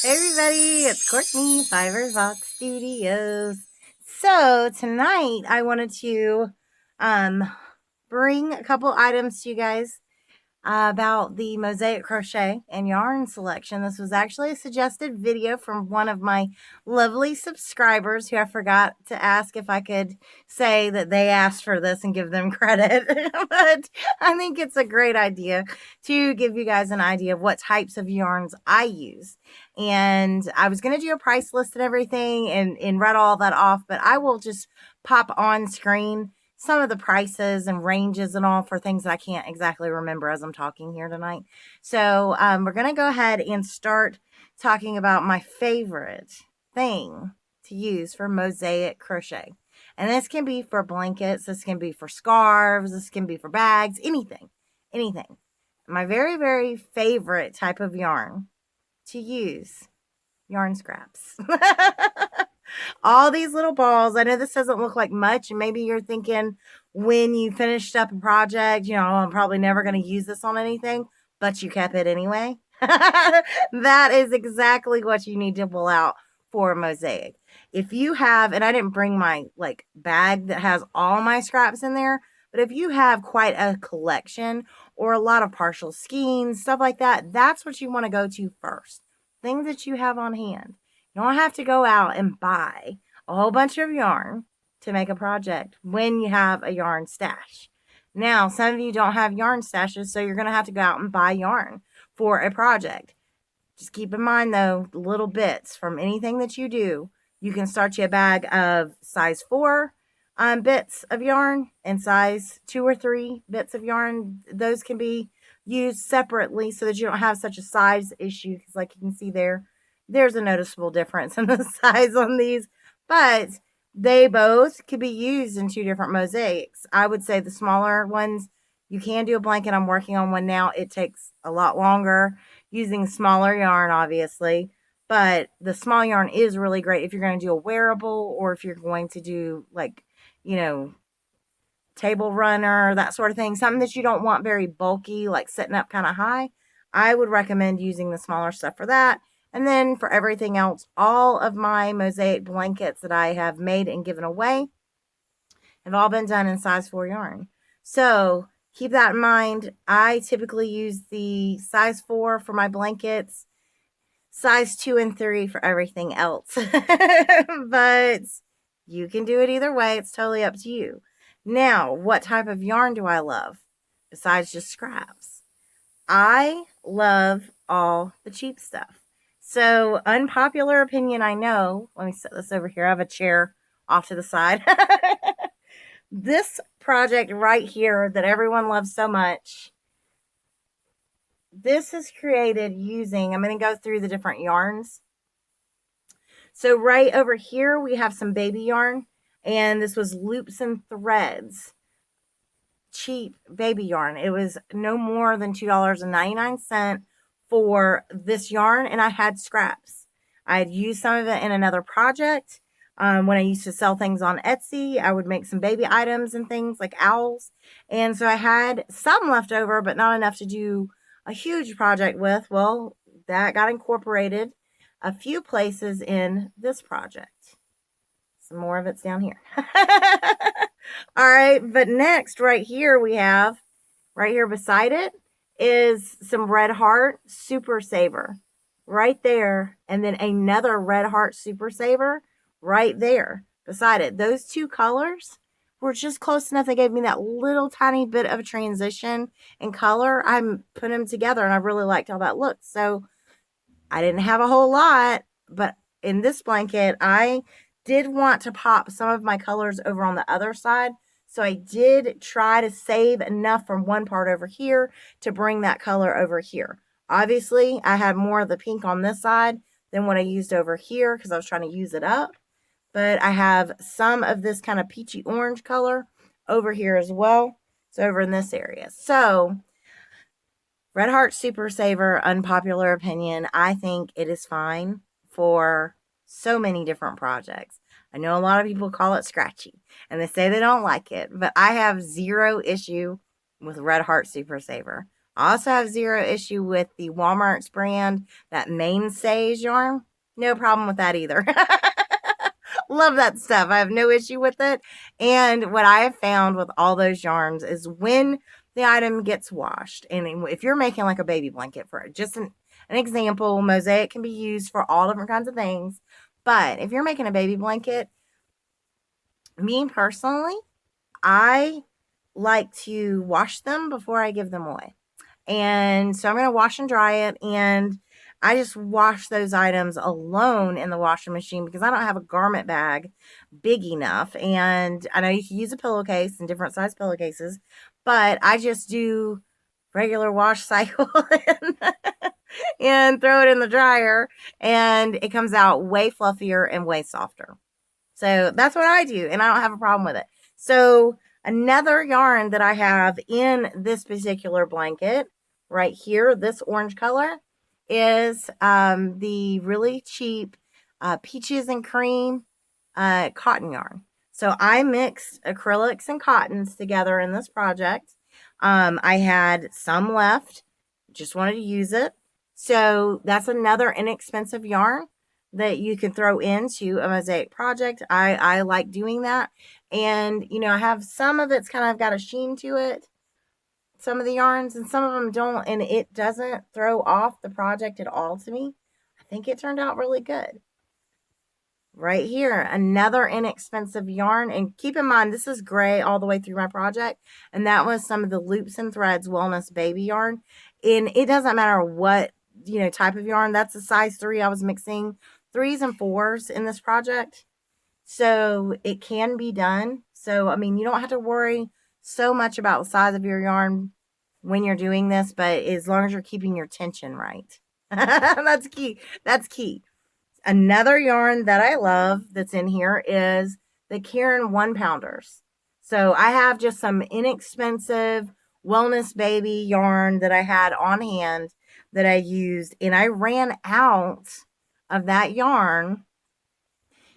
Hey everybody, it's Courtney, Fiverrvox Studios. So tonight I wanted to bring a couple items to you guys about the Mosaic Crochet and Yarn selection. This was actually a suggested video from one of my lovely subscribers who I forgot to ask if I could say that they asked for this and give them credit. But I think it's a great idea to give you guys an idea of what types of yarns I use. And I was going to do a price list and everything and read all that off, but I will just pop on screen some of the prices and ranges and all for things that I can't exactly remember as I'm talking here tonight. So we're going to go ahead and start talking about my favorite thing to use for Mosaic Crochet. And this can be for blankets, this can be for scarves, this can be for bags, anything. My very, very favorite type of yarn to use, yarn scraps. All these little balls. I know this doesn't look like much, and maybe you're thinking when you finished up a project, I'm probably never going to use this on anything, but you kept it anyway. That is exactly what you need to pull out for a mosaic. If you have, and I didn't bring my bag that has all my scraps in there, but if you have quite a collection or a lot of partial skeins, stuff like that, that's what you want to go to first. Things that you have on hand. You don't have to go out and buy a whole bunch of yarn to make a project when you have a yarn stash. Now, some of you don't have yarn stashes, so you're going to have to go out and buy yarn for a project. Just keep in mind, though, little bits from anything that you do. You can start you a bag of size 4 bits of yarn and size 2 or 3 bits of yarn. Those can be used separately so that you don't have such a size issue, because like you can see there's a noticeable difference in the size on these, but they both could be used in 2 different mosaics. I would say the smaller ones, you can do a blanket. I'm working on one now. It takes a lot longer using smaller yarn, obviously, but the small yarn is really great if you're going to do a wearable or if you're going to do table runner, that sort of thing, something that you don't want very bulky, like sitting up kind of high. I would recommend using the smaller stuff for that. And then for everything else, all of my mosaic blankets that I have made and given away have all been done in size 4 yarn. So keep that in mind. I typically use the size 4 for my blankets, size 2 and 3 for everything else. But you can do it either way. It's totally up to you. Now, what type of yarn do I love besides just scraps? I love all the cheap stuff. So, unpopular opinion, I know. Let me set this over here. I have a chair off to the side. This project right here that everyone loves so much, this is created using, I'm going to go through the different yarns. So right over here, we have some baby yarn, and this was Loops and Threads. Cheap baby yarn. It was no more than $2.99 for this yarn, and I had scraps. I had used some of it in another project. When I used to sell things on Etsy, I would make some baby items and things like owls. And so I had some left over, but not enough to do a huge project with. Well, that got incorporated a few places in this project. Some more of it's down here. All right, but next right here we have, right here beside it, is some Red Heart Super Saver right there, and then another Red Heart Super Saver right there beside it. Those 2 colors were just close enough. They gave me that little tiny bit of a transition in color. I put them together, and I really liked how that looked. So I didn't have a whole lot, but in this blanket, I did want to pop some of my colors over on the other side. So I did try to save enough from one part over here to bring that color over here. Obviously, I had more of the pink on this side than what I used over here because I was trying to use it up. But I have some of this kind of peachy orange color over here as well. So over in this area. So Red Heart Super Saver, unpopular opinion. I think it is fine for so many different projects. I know a lot of people call it scratchy and they say they don't like it, but I have zero issue with Red Heart Super Saver. I also have zero issue with the Walmart's brand, that Mainstays yarn. No problem with that either. Love that stuff. I have no issue with it. And what I have found with all those yarns is when the item gets washed, and if you're making like a baby blanket for just an example, Mosaic can be used for all different kinds of things. But if you're making a baby blanket, me personally, I like to wash them before I give them away. And so I'm going to wash and dry it. And I just wash those items alone in the washing machine because I don't have a garment bag big enough. And I know you can use a pillowcase and different size pillowcases, but I just do regular wash cycle and throw it in the dryer, and it comes out way fluffier and way softer. So that's what I do, and I don't have a problem with it. So another yarn that I have in this particular blanket right here, this orange color, is the really cheap peaches and cream cotton yarn. So I mixed acrylics and cottons together in this project. I had some left, just wanted to use it. So that's another inexpensive yarn that you can throw into a mosaic project. I like doing that. And, you know, I have some of it's kind of got a sheen to it, some of the yarns, and some of them don't. And it doesn't throw off the project at all to me. I think it turned out really good. Right here, another inexpensive yarn. And keep in mind, this is gray all the way through my project. And that was some of the Loops and Threads Wellness Baby yarn. And it doesn't matter what, you know, type of yarn. That's a size 3. I was mixing 3s and 4s in this project. So it can be done. So, I mean, you don't have to worry so much about the size of your yarn when you're doing this, but as long as you're keeping your tension right. That's key. That's key. Another yarn that I love that's in here is the Caron 1 Pounders. So I have just some inexpensive Wellness Baby yarn that I had on hand that I used, and I ran out of that yarn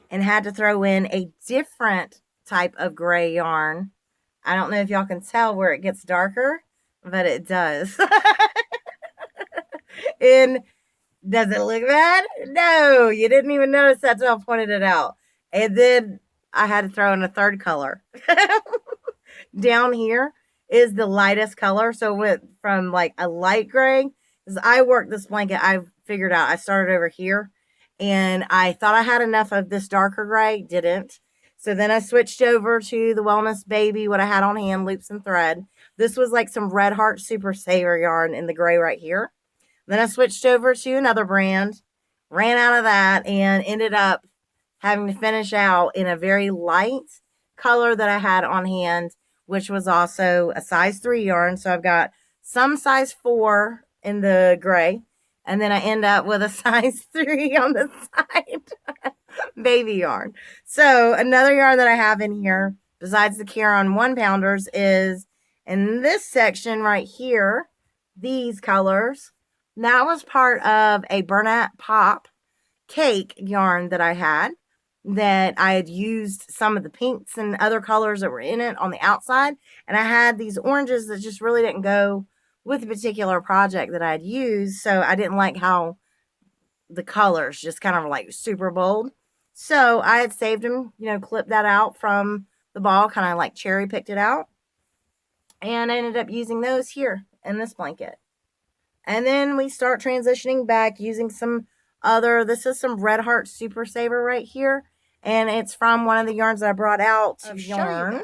and had to throw in a different type of gray yarn. I don't know if y'all can tell where it gets darker, but it does. And does it look bad? No, you didn't even notice that until I pointed it out. And then I had to throw in a third color. Down here is the lightest color. So went from like a light gray. As I worked this blanket, I figured out I started over here. And I thought I had enough of this darker gray. Didn't. So then I switched over to the Wellness Baby, what I had on hand, Loops and Thread. This was like some Red Heart Super Saver yarn in the gray right here. Then I switched over to another brand, ran out of that, and ended up having to finish out in a very light color that I had on hand, which was also a size 3 yarn. So I've got some size 4 in the gray, and then I end up with a size 3 on the side. Baby yarn. So another yarn that I have in here, besides the Caron 1 Pounders, is in this section right here, these colors. That was part of a Bernat Pop cake yarn that I had used some of the pinks and other colors that were in it on the outside. And I had these oranges that just really didn't go with the particular project that I had used. So I didn't like how the colors just kind of like super bold. So I had saved them, you know, clipped that out from the ball, kind of like cherry picked it out. And I ended up using those here in this blanket. And then we start transitioning back using some other, this is some Red Heart Super Saver right here. And it's from one of the yarns that I brought out of yarn.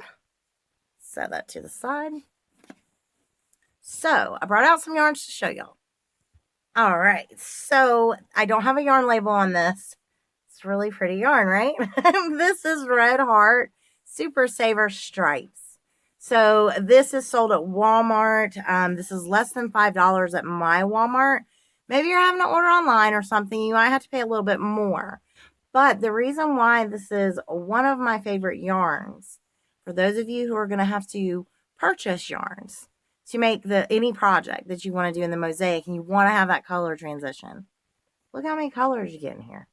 Set that to the side. So I brought out some yarns to show y'all. All right. So I don't have a yarn label on this. It's really pretty yarn, right? This is Red Heart Super Saver Stripes. So this is sold at Walmart. This is less than $5 at my Walmart. Maybe you're having to order online or something. You might have to pay a little bit more. But the reason why this is one of my favorite yarns, for those of you who are going to have to purchase yarns to make any project that you want to do in the mosaic, and you want to have that color transition. Look how many colors you get in here.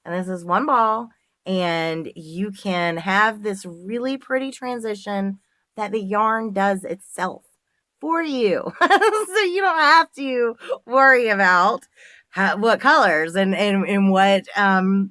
And this is one ball, and you can have this really pretty transition that the yarn does itself for you. So you don't have to worry about what colors and what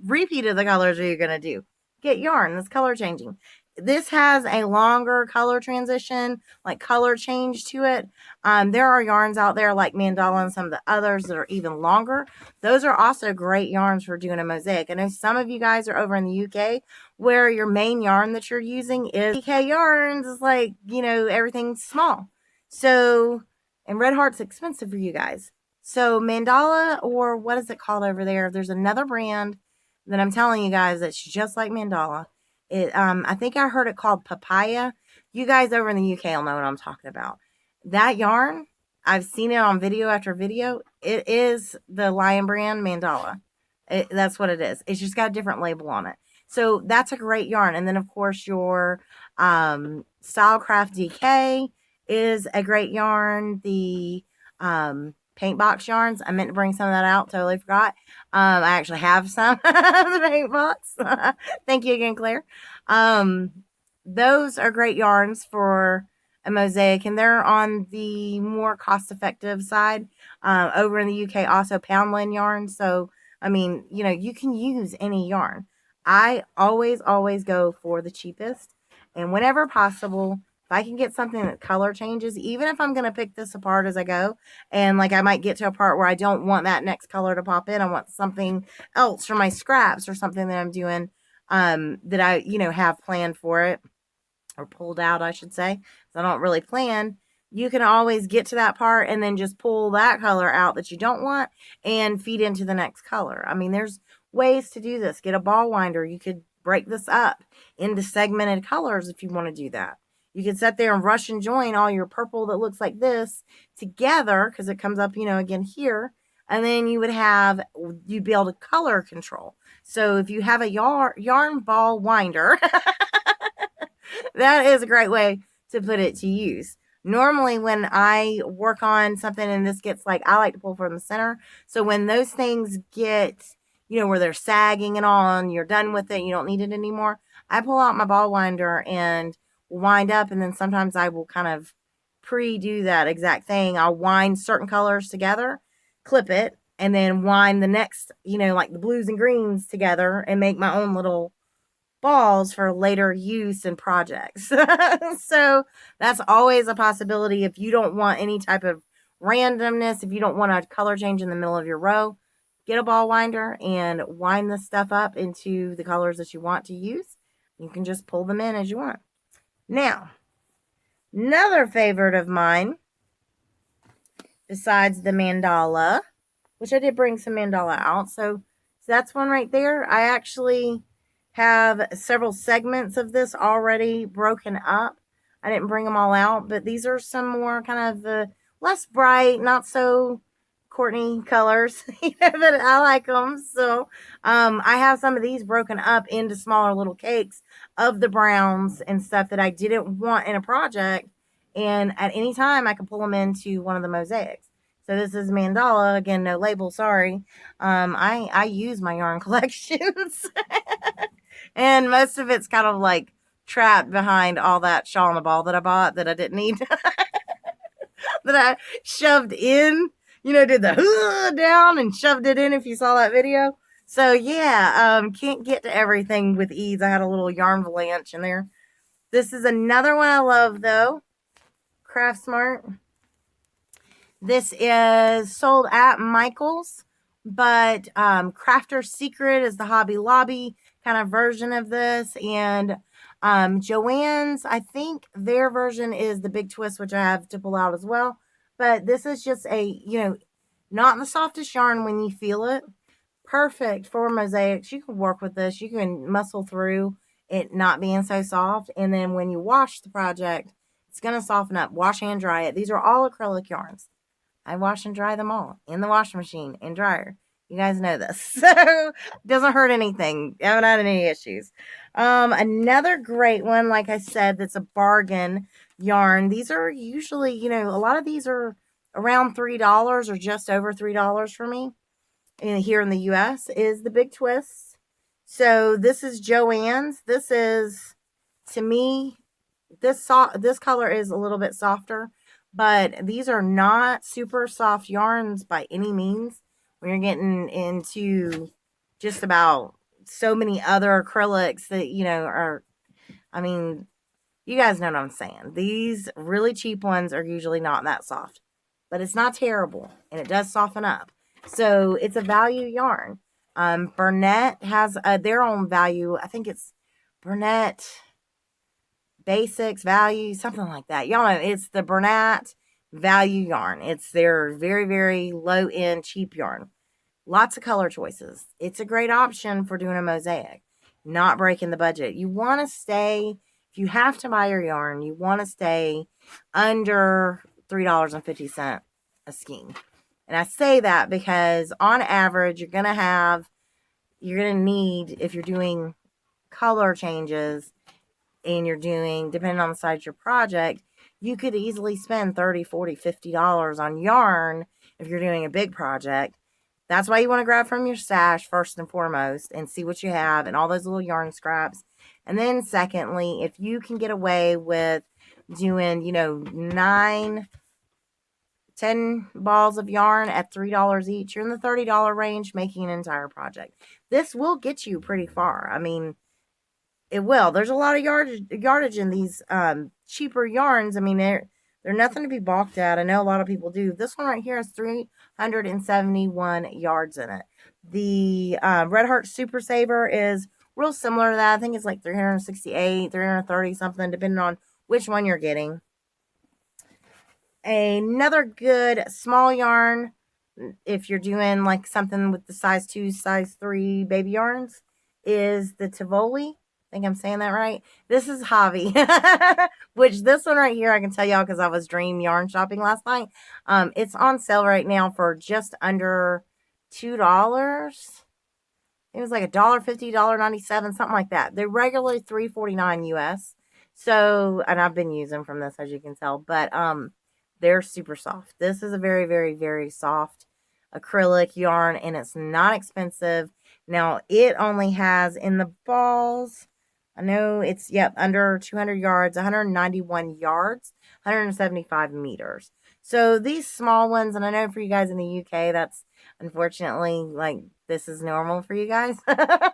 repeat of the colors are you going to do. Get yarn that's color changing. This has a longer color transition, like color change to it. There are yarns out there like Mandala and some of the others that are even longer. Those are also great yarns for doing a mosaic. I know some of you guys are over in the UK where your main yarn that you're using is DK yarns. It's like, everything's small. So, and Red Heart's expensive for you guys. So Mandala, or what is it called over there? There's another brand that I'm telling you guys that's just like Mandala. I think I heard it called Papaya. You guys over in the UK will know what I'm talking about. That yarn, I've seen it on video after video. It is the Lion brand Mandala. That's what it is. It's just got a different label on it. So that's a great yarn. And then, of course, your Stylecraft DK is a great yarn. The Paintbox yarns, I meant to bring some of that out. Totally forgot. I actually have some of the Paintbox. Thank you again, Claire. Those are great yarns for a mosaic, and they're on the more cost-effective side. Over in the UK, also Poundland yarn. So, I mean, you can use any yarn. I always go for the cheapest, and whenever possible, if I can get something that color changes, even if I'm going to pick this apart as I go, and like I might get to a part where I don't want that next color to pop in, I want something else for my scraps or something that I'm doing that I, have planned for it, or pulled out, I should say. So I don't really plan. You can always get to that part and then just pull that color out that you don't want and feed into the next color. I mean, there's ways to do this. Get a ball winder. You could break this up into segmented colors if you want to do that. You could sit there and rush and join all your purple that looks like this together, because it comes up, again here. And then you'd be able to color control. So if you have a yarn ball winder, that is a great way to put it to use. Normally when I work on something and this gets I like to pull from the center. So when those things get, where they're sagging and all, and you're done with it, you don't need it anymore, I pull out my ball winder and wind up, and then sometimes I will kind of pre-do that exact thing. I'll wind certain colors together, clip it, and then wind the next, like the blues and greens together and make my own little balls for later use and projects. So that's always a possibility if you don't want any type of randomness. If you don't want a color change in the middle of your row, get a ball winder and wind the stuff up into the colors that you want to use. You can just pull them in as you want. Now, another favorite of mine, besides the Mandala, which I did bring some Mandala out. So that's one right there. I actually have several segments of this already broken up. I didn't bring them all out, but these are some more kind of the less bright, not so Courtney colors, but I like them. So I have some of these broken up into smaller little cakes of the browns and stuff that I didn't want in a project, and at any time I can pull them into one of the mosaics. So this is Mandala, again, no label, sorry. I use my yarn collections and most of it's kind of trapped behind all that shawl and a ball that I bought that I didn't need. That I shoved in, did the down and shoved it in, if you saw that video. So yeah, can't get to everything with ease. I had a little yarn avalanche in there. This is another one I love though, Craft Smart. This is sold at Michael's, but Crafter's Secret is the Hobby Lobby kind of version of this, and Joann's, I think their version is the big twist, which I have to pull out as well. But this is just a, not the softest yarn when you feel it. Perfect for mosaics. You can work with this. You can muscle through it not being so soft. And then when you wash the project, it's going to soften up. Wash and dry it. These are all acrylic yarns. I wash and dry them all in the washing machine and dryer. You guys know this. So it doesn't hurt anything. I haven't had any issues. Another great one, like I said, that's a bargain yarn. These are usually, a lot of these are around $3 or just over $3 for me. And here in the US is the Big Twist. So this is Joann's. This is, to me, this color is a little bit softer. but these are not super soft yarns by any means. When you're getting into just about so many other acrylics that, are, I mean, you guys know what I'm saying. These really cheap ones are usually not that soft, but it's not terrible, and it does soften up. So it's a value yarn. Bernat has their own value. I think it's Bernat Basics Value, something like that. Y'all know it's the Bernat Value yarn. It's their very, very low end cheap yarn. Lots of color choices. It's a great option for doing a mosaic, not breaking the budget. You want to stay, if you have to buy your yarn, you want to stay under $3.50 a skein. And I say that because on average, you're going to need, if you're doing color changes and you're doing, depending on the size of your project, you could easily spend $30, $40, $50 on yarn if you're doing a big project. That's why you want to grab from your stash first and foremost and see what you have and all those little yarn scraps. And then secondly, if you can get away with doing, 9, 10 balls of yarn at $3 each, you're in the $30 range making an entire project. This will get you pretty far. I mean, it will. There's a lot of yardage in these cheaper yarns. I mean, they're nothing to be balked at. I know a lot of people do. This one right here has 371 yards in it. The Red Heart Super Saver is real similar to that. I think it's like 368, 330 something, depending on which one you're getting. Another good small yarn, if you're doing like something with the size 2, size 3 baby yarns, is the Tivoli. I think I'm saying that right. This is Javi, which this one right here, I can tell y'all because I was dream yarn shopping last night. It's on sale right now for just under $2. It was like $1.50, $1.97, something like that. They're regularly $3.49 US. So, and I've been using from this, as you can tell, but they're super soft. This is a very, very, very soft acrylic yarn, and it's not expensive. Now, it only has in the balls, I know it's, under 200 yards, 191 yards, 175 meters. So these small ones, and I know for you guys in the UK, that's unfortunately, like, this is normal for you guys. Us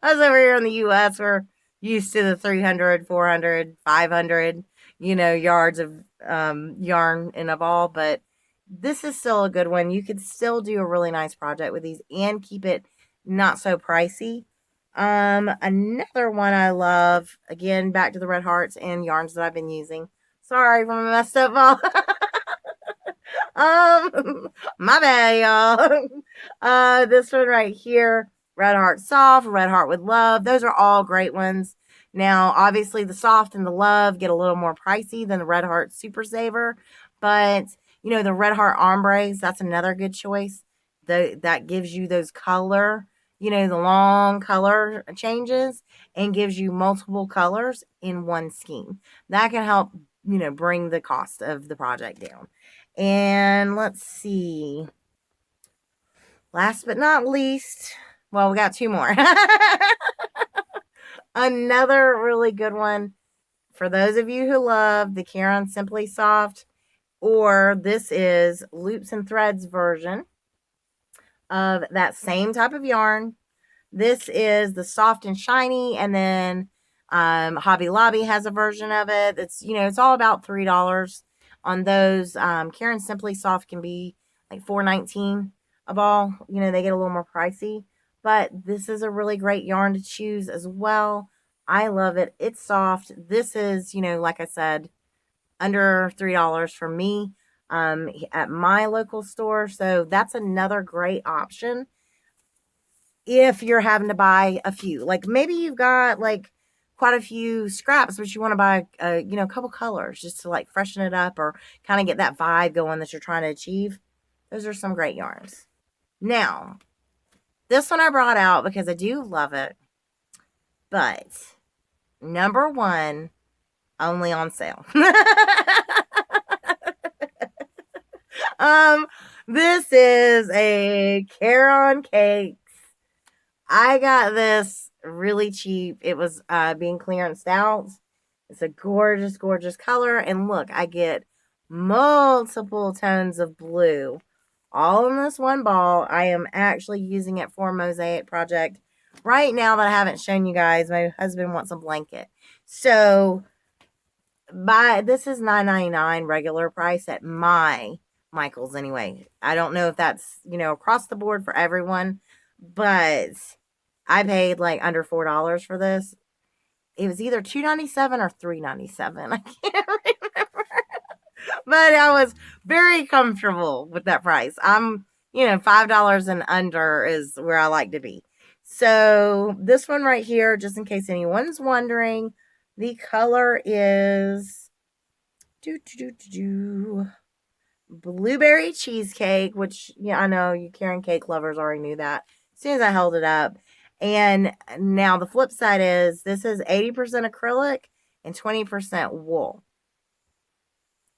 over here in the US, we're used to the 300, 400, 500, yards of yarn in a ball, but this is still a good one. You could still do a really nice project with these and keep it not so pricey. Another one I love, again, back to the red hearts and yarns that I've been using. Sorry for my messed up ball. My bad, y'all. This one right here, Red Heart Soft, Red Heart with Love. Those are all great ones. Now, obviously, the soft and the love get a little more pricey than the Red Heart Super Saver, but the Red Heart Ombres, that's another good choice. That gives you those color, the long color changes and gives you multiple colors in one scheme. That can help, bring the cost of the project down. And let's see. Last but not least, well, we got 2 more. Another really good one for those of you who love the Caron Simply Soft, or this is Loops and Threads version of that same type of yarn. This is the soft and shiny, and then Hobby Lobby has a version of it. It's all about $3 on those. Caron Simply Soft can be like $4.19 a ball. They get a little more pricey, but this is a really great yarn to choose as well. I love it. It's soft. This is, like I said, under $3 for me at my local store. So that's another great option if you're having to buy a few. Like maybe you've got like quite a few scraps, but you want to buy a couple colors just to like freshen it up or kind of get that vibe going that you're trying to achieve. Those are some great yarns. Now, this one I brought out because I do love it, but number 1, only on sale. This is a Caron Cakes. I got this really cheap. It was being clearanced out. It's a gorgeous, gorgeous color. And look, I get multiple tones of blue all in this one ball. I am actually using it for a mosaic project right now that I haven't shown you guys. My husband wants a blanket. So this is $9.99 regular price at my Michael's anyway. I don't know if that's, across the board for everyone, but I paid like under $4 for this. It was either $2.97 or $3.97. I can't remember. But I was very comfortable with that price. I'm, $5 and under is where I like to be. So this one right here, just in case anyone's wondering, the color is blueberry cheesecake, which I know you Caron cake lovers already knew that as soon as I held it up. And now the flip side is this is 80% acrylic and 20% wool.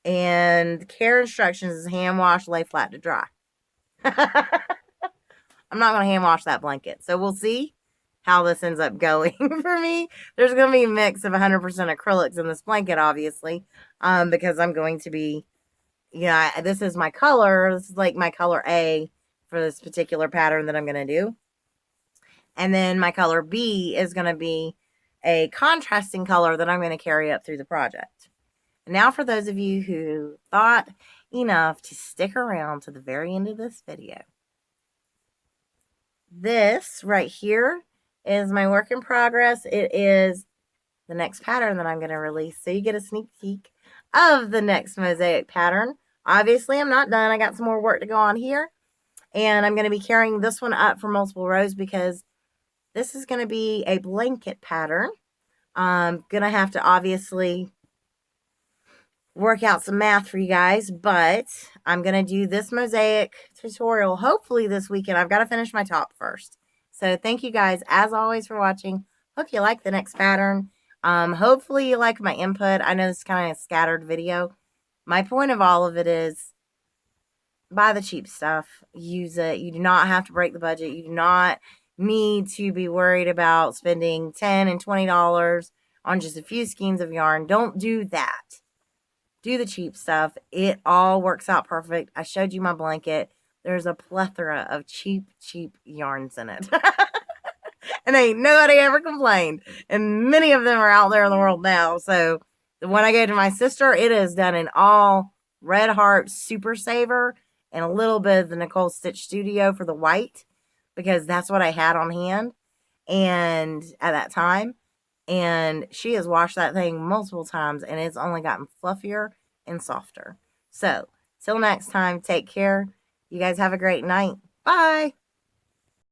And care instructions is hand wash, lay flat to dry. I'm not going to hand wash that blanket. So we'll see how this ends up going for me. There's going to be a mix of 100% acrylics in this blanket, obviously, because I'm going to be, this is my color. This is like my color A for this particular pattern that I'm going to do. And then my color B is going to be a contrasting color that I'm going to carry up through the project. Now, for those of you who thought enough to stick around to the very end of this video, this right here is my work in progress. It is the next pattern that I'm going to release. So you get a sneak peek of the next mosaic pattern. Obviously, I'm not done. I got some more work to go on here. And I'm going to be carrying this one up for multiple rows because this is going to be a blanket pattern. I'm going to have to obviously work out some math for you guys, but I'm going to do this mosaic tutorial hopefully this weekend. I've got to finish my top first. So thank you guys as always for watching. Hope you like the next pattern. Hopefully you like my input. I know this is kind of a scattered video. My point of all of it is buy the cheap stuff. Use it. You do not have to break the budget. You do not need to be worried about spending $10 and $20 on just a few skeins of yarn. Don't do that. Do the cheap stuff. It all works out perfect. I showed you my blanket. There's a plethora of cheap yarns in it. And ain't nobody ever complained. And many of them are out there in the world now. So when I go to my sister, it is done in all Red Heart Super Saver and a little bit of the Nicole Stitch Studio for the white, because that's what I had on hand and at that time. And she has washed that thing multiple times, and it's only gotten fluffier and softer. So, till next time, take care. You guys have a great night. Bye.